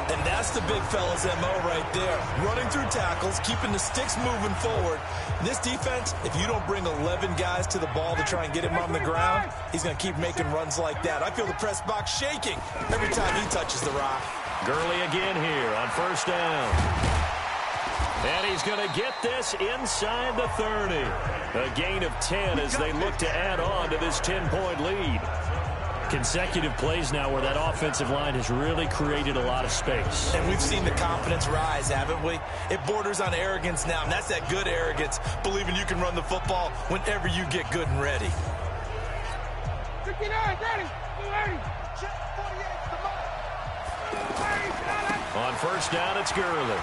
And that's the big fella's MO right there. Running through tackles, keeping the sticks moving forward. This defense, if you don't bring 11 guys to the ball to try and get him on the ground, he's going to keep making runs like that. I feel the press box shaking every time he touches the rock. Gurley again here on first down. And he's going to get this inside the 30. A gain of 10 as they look to add on to this 10-point lead. Consecutive plays now where that offensive line has really created a lot of space. And we've seen the confidence rise, haven't we? It borders on arrogance now, and that's that good arrogance, believing you can run the football whenever you get good and ready. 59, ready, 30. On first down, it's Gurley.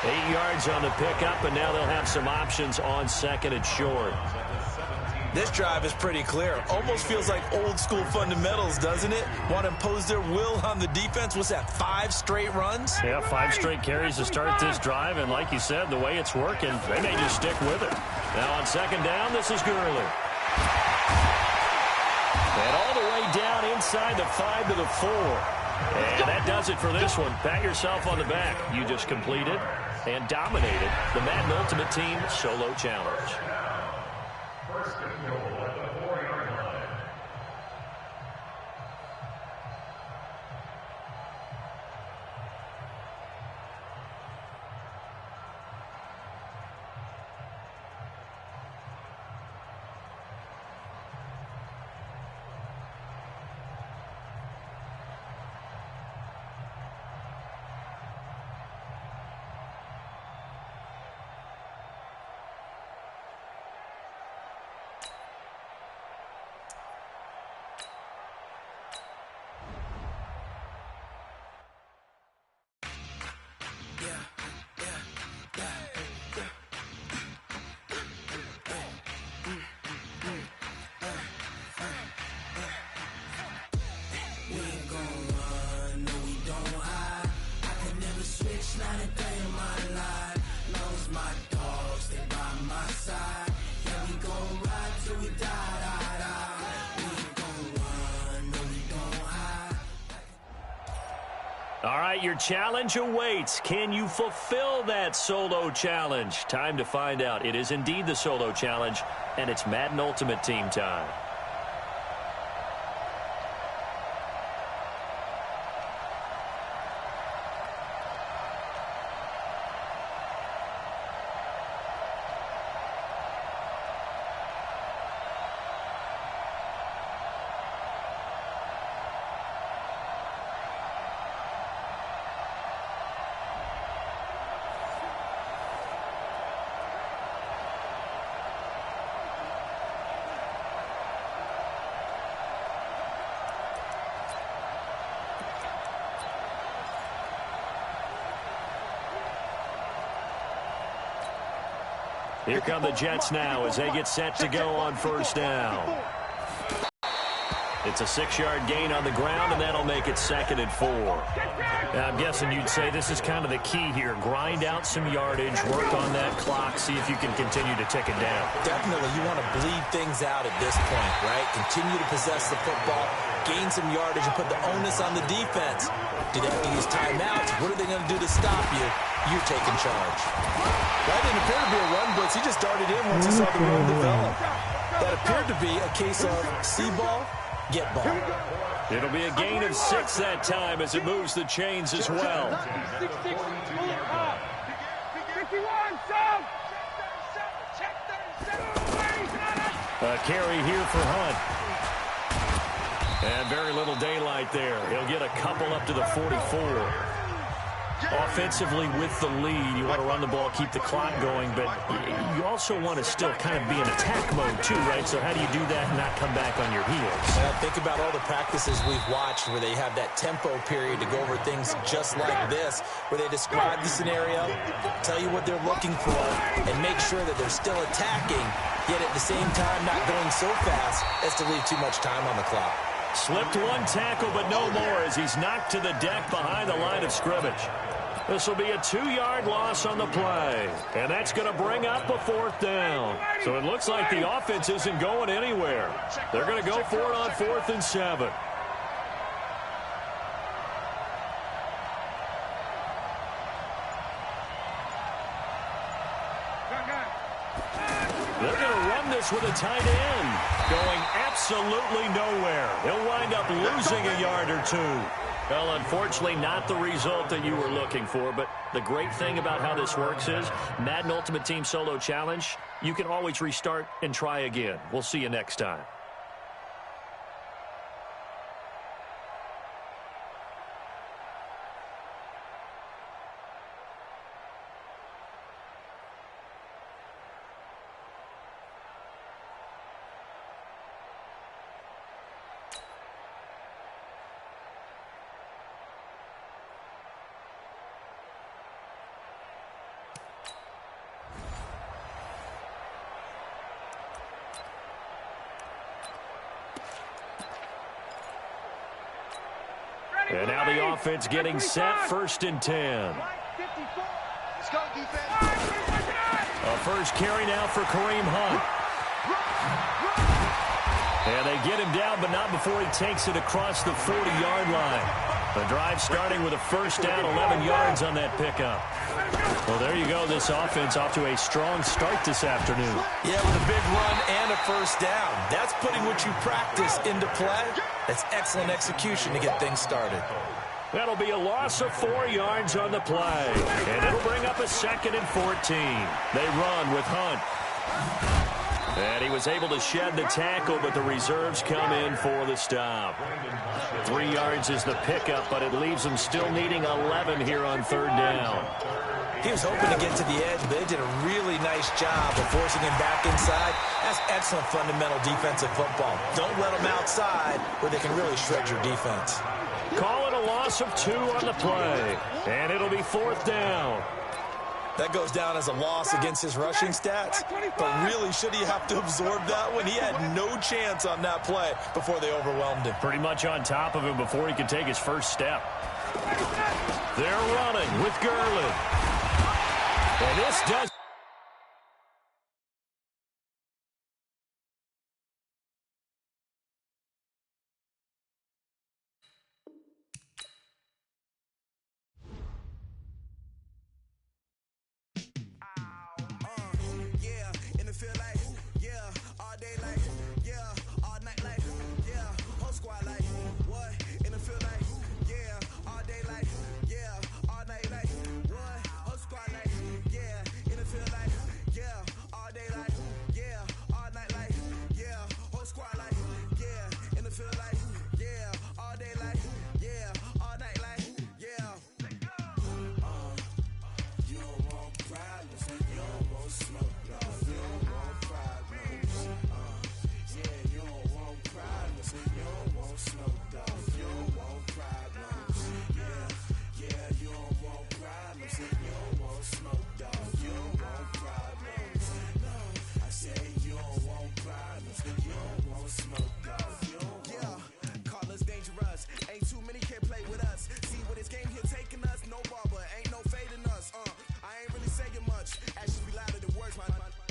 8 yards on the pickup, and now they'll have some options on 2nd and short. This drive is pretty clear. Almost feels like old school fundamentals, doesn't it? Want to impose their will on the defense. What's that, 5 straight runs? Yeah, 5 straight carries to start this drive, and like you said, the way it's working, they may just stick with it. Now on 2nd down, this is Gurley. And all the way down inside the 5 to the 4. And that does it for this one. Pat yourself on the back. You just completed and dominated the Madden Ultimate Team Solo Challenge. All right, your challenge awaits. Can you fulfill that solo challenge? Time to find out. It is indeed the solo challenge, and it's Madden Ultimate Team time. Here come the Jets now as they get set to go on first down. It's a 6-yard gain on the ground, and that'll make it 2nd and 4. Now, I'm guessing you'd say this is kind of the key here. Grind out some yardage, work on that clock, see if you can continue to tick it down. Definitely, you want to bleed things out at this point, right? Continue to possess the football, gain some yardage, and put the onus on the defense. Do they have to use timeouts? What are they going to do to stop you? You're taking charge. That didn't appear to be a run blitz. He just darted in once he saw the run develop. That appeared to be a case of see ball, get ball. It'll be a gain of 6 that time as it moves the chains as well. A carry here for Hunt. And very little daylight there. He'll get a couple up to the 44. Offensively with the lead, you want to run the ball, keep the clock going, but you also want to still kind of be in attack mode too, right? So how do you do that and not come back on your heels? Think about all the practices we've watched where they have that tempo period to go over things just like this, where they describe the scenario, tell you what they're looking for, and make sure that they're still attacking, yet at the same time not going so fast as to leave too much time on the clock. Slipped one tackle, but no more as he's knocked to the deck behind the line of scrimmage. This will be a 2-yard loss on the play, and that's going to bring up a 4th down. So it looks like the offense isn't going anywhere. They're going to go for it on 4th and 7. They're going to run this with a tight end, going absolutely nowhere. He'll wind up losing a yard or 2. Well, unfortunately, not the result that you were looking for, but the great thing about how this works is Madden Ultimate Team Solo Challenge, you can always restart and try again. We'll see you next time. And now the offense getting set, 1st and 10. Let's go, defense. A first carry now for Kareem Hunt. And they get him down, but not before he takes it across the 40-yard line. The drive starting with a 1st down, 11 yards on that pickup. Well, there you go. This offense off to a strong start this afternoon. Yeah, with a big run and a 1st down. That's putting what you practice into play. That's excellent execution to get things started. That'll be a loss of 4 yards on the play. And it'll bring up a 2nd and 14. They run with Hunt. And he was able to shed the tackle, but the reserves come in for the stop. 3 yards is the pickup, but it leaves them still needing 11 here on 3rd down. He was hoping to get to the edge, but they did a really nice job of forcing him back inside. That's excellent fundamental defensive football. Don't let them outside where they can really shred your defense. Call it a loss of 2 on the play, and it'll be 4th down. That goes down as a loss against his rushing stats, but really should he have to absorb that one? He had no chance on that play before they overwhelmed him. Pretty much on top of him before he could take his first step. They're running with Gurley. And this does feel like, yeah, all day like, yeah, all night like, yeah, whole squad like, what? In the feel like, yeah, all day like, yeah, all night like, what? Whole squad like, yeah, in the feel like, yeah, all day like, yeah, all night like, yeah, whole squad like, yeah, in the feel like, yeah, all day like, yeah, all night like, yeah. You don't want problems, you don't want smoke, no. You don't want problems, yeah, you don't want problems, you don't want smoke, dog. You don't want problems, yeah, you don't want problems, you don't want smoke, dog. You don't want problems, no. I say you don't want problems, you don't want smoke, dog. You don't want. Call us dangerous, ain't too many can play with us. See what this game here taking us, no barber, ain't no fading us. I ain't really saying much, actions be louder than words, man.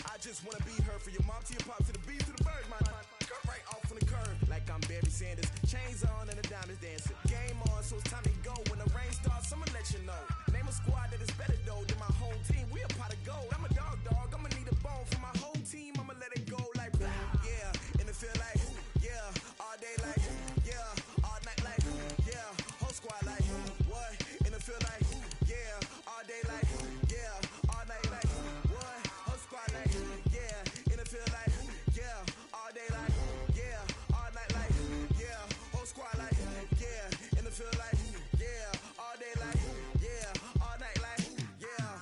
I just wanna be heard, for your mom to your pop, to the beat, to the bird, man. Cut right off on the curb, like I'm Barry Sanders. Chains on and the diamonds dancing. Game on, so it's time to go. When the rain starts, I'ma let you know. Name a squad that is better though than my home team. We a pot of gold. I'm a dog, I'ma need a bone for my whole team. I'ma let it go like blah. Yeah, and it feel like, yeah, all day like, yeah, all night like, yeah, whole squad like, what? And it feel like, yeah, all day like, yeah, all night like, what? Whole squad like, yeah, and it feel like, yeah, all day like, yeah, all night like, yeah, whole squad like, yeah, and it feel like, yeah, all day like, yeah, all night like, yeah.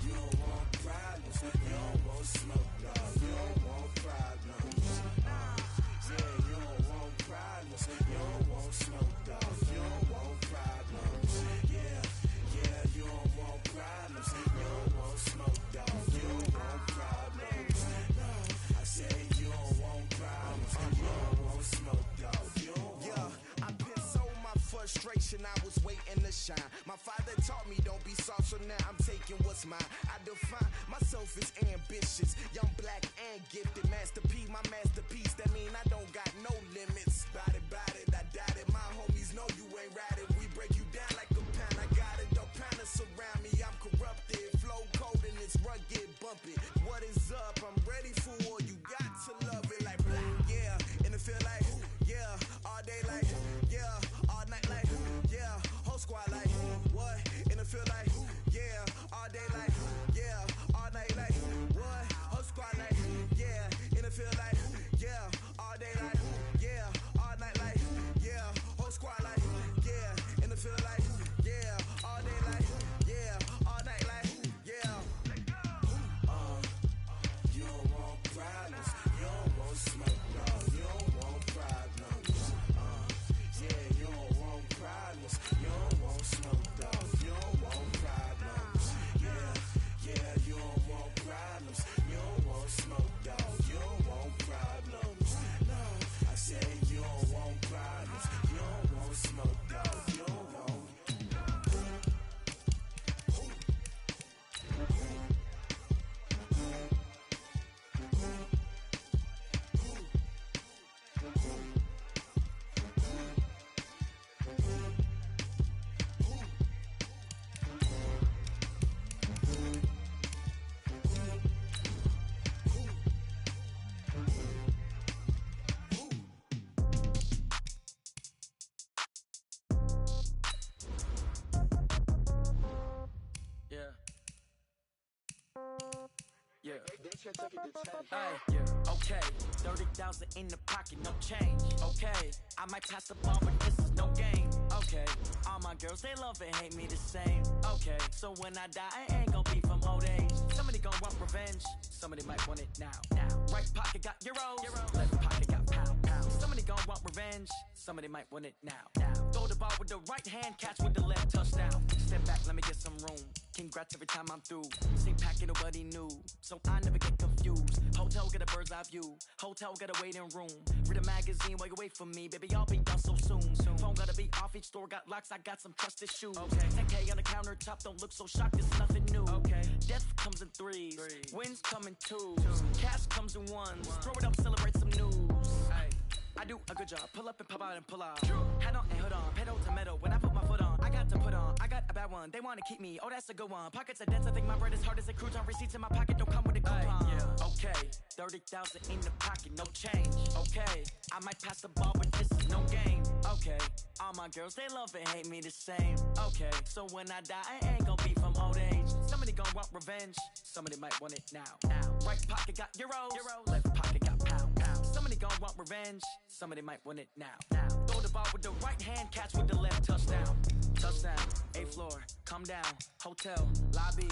You don't want problems, you don't want smoke, dog. You don't want problems, yeah, you don't want problems, you don't want smoke, dog. You don't want problems, yeah, you don't want problems, you don't want smoke, dog. You don't want problems, no. I say you don't want problems, you don't want smoke, dog. You don't want. Yeah, I put so my frustration, I was waiting to shine. My father taught me don't be soft, so now I'm taking what's mine. I define myself as ambitious, young, black, and gifted. Master P, my masterpiece, that mean I don't got no limits. Bout it, I doubt it. My homies know you ain't ride it. We break you down like a pound. I got it, the pounders surround me. I'm corrupted, flow cold and it's rugged, bump it. What is up? I'm ready for war. You got to love it like blah. Yeah, and it feel like, yeah, all day like, yeah, all night like, yeah, whole squad like, what? And it feel like, yeah, all day like, yeah, all night like, what? Whole squad like, yeah, and it feel like, yeah, all day like, yeah, all night like, yeah, whole squad like, yeah, and it feel like, yeah, all day like, yeah, all night like, yeah. You don't want problems, you don't want smoke, dog. You don't want problems, yeah, you don't want problems, you don't want smoke, dog. You don't want problems, yeah, you don't want problems, you don't want smoke, dog. You don't want problems, no. I say you don't want problems, you don't want smoke, dog. You don't want. Okay, 30,000 in the pocket, no change. Okay, I might pass the ball, but this is no game. Okay, all my girls, they love and hate me the same. Okay, so when I die, I ain't gon' be from old age. Somebody gon' want revenge, somebody might want it now. Right pocket got euros, left pocket got pound. Somebody gon' want revenge, somebody might want it now. Throw the ball with the right hand, catch with the left, touchdown. Step back, let me get some room. Congrats every time I'm through. Same packet, nobody knew, so I never get confused. Hotel get a bird's eye view, hotel get a waiting room. Read a magazine while you wait for me, baby, I'll be done so soon. Phone gotta be off, each store got locks, I got some trusted shoes. 10K on the countertop, don't look so shocked, it's nothing new. Death comes in threes, wins come in twos, cash comes in ones. Throw it up, celebrate some news. I do a good job, pull up and pop out and pull out. Hat on and hood on, pedal to metal. When I put my foot on, I got to put on. I got a bad one. They wanna keep me, oh that's a good one. Pockets are dense, I think my bread is hard as a cruise on receipts in my pocket. Don't come with a coupon. Okay, 30,000 in the pocket, no change. Okay, I might pass the ball, but this is no game. Okay, all my girls, they love and hate me the same. Okay, so when I die, I ain't gon' be from old age. Somebody gon' want revenge, somebody might want it now. Right pocket got euros, left pocket got pound. Somebody gon' want revenge, somebody might want it now. Throw the ball with the right hand, catch with the left, touchdown. Touchdown, 8th floor, come down, hotel, lobby.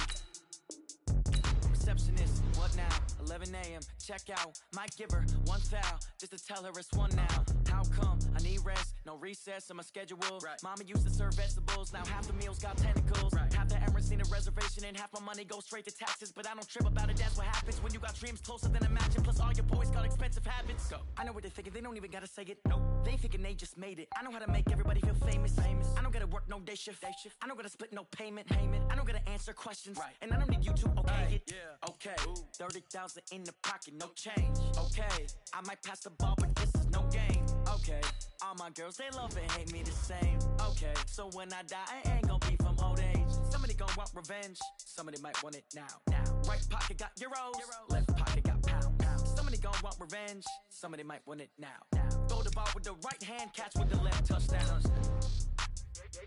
Receptionist, what now? 11 a.m., check out. Might give her one foul, just to tell her it's one now. How come? I need rest, no recess in my schedule. Mama used to serve vegetables, now half the meals got tentacles. Half the Emirates need a reservation and half my money goes straight to taxes. But I don't trip about it, that's what happens when you got dreams closer than imagine. Plus all your boys got expensive habits. Go. I know what they're thinking, they don't even gotta say it. Nope. They thinking they just made it. I know how to make everybody feel famous. I don't gotta work no day shift. I don't gotta split no payment. I don't gotta answer questions. And I don't need you to okay it. Okay, 30,000 in the pocket, no change. Okay, I might pass the ball, but this is no game. Okay, all my girls, they love and hate me the same. Okay, so when I die, I ain't gon' be from old age. Somebody gon' want revenge, somebody might want it now. Right pocket got euros, left pocket got pound. Somebody gon' want revenge, somebody might want it now. Throw the ball with the right hand, catch with the left, touchdown.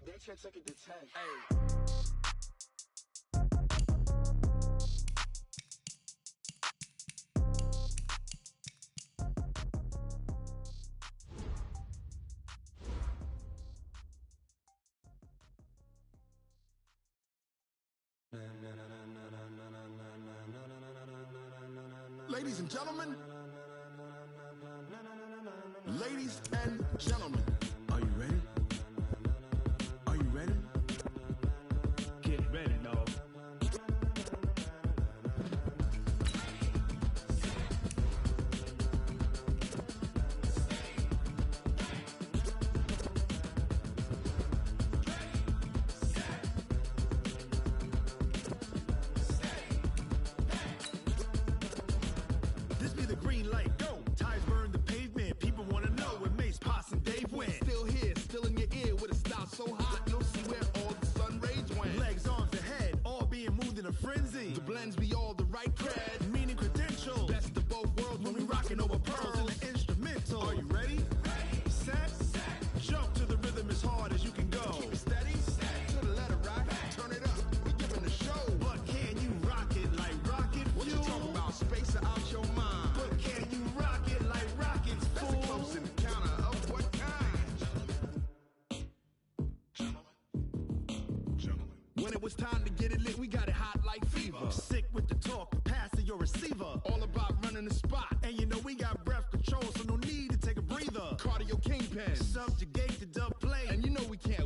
They can't take it to 10. Hey. Ladies and gentlemen, ladies and gentlemen, are you ready? Are you ready? Get ready, dog. This be the green light, go! Ties burn the pavement, people wanna know where Mace, Poss, and Dave went. Still here, still in your ear, with a style so hot, you'll see where all the sun rays went. Legs, arms, and head, all being moved in a frenzy. The blends be all the right cred, meaning credentials. Best of both worlds when we rockin' over pearls in the instrumental. Are you ready? Ready. Set. Jump to the rhythm as hard as you can go. Keep it steady. To the letter right. Turn it up. We giving the show. But can you rock it like rocket fuel? What you talking about? Space out your mind. But can you rock it like rockets, fool? That's a close encounter of what kind? Gentlemen. When it was time to get it lit, we got it hot like fever. Sick with the talk, pass to your receiver. All about running the spot. And you know we got breath control, so no need to take a breather. Cardio kingpin, subjugate the dub play. And you know we can't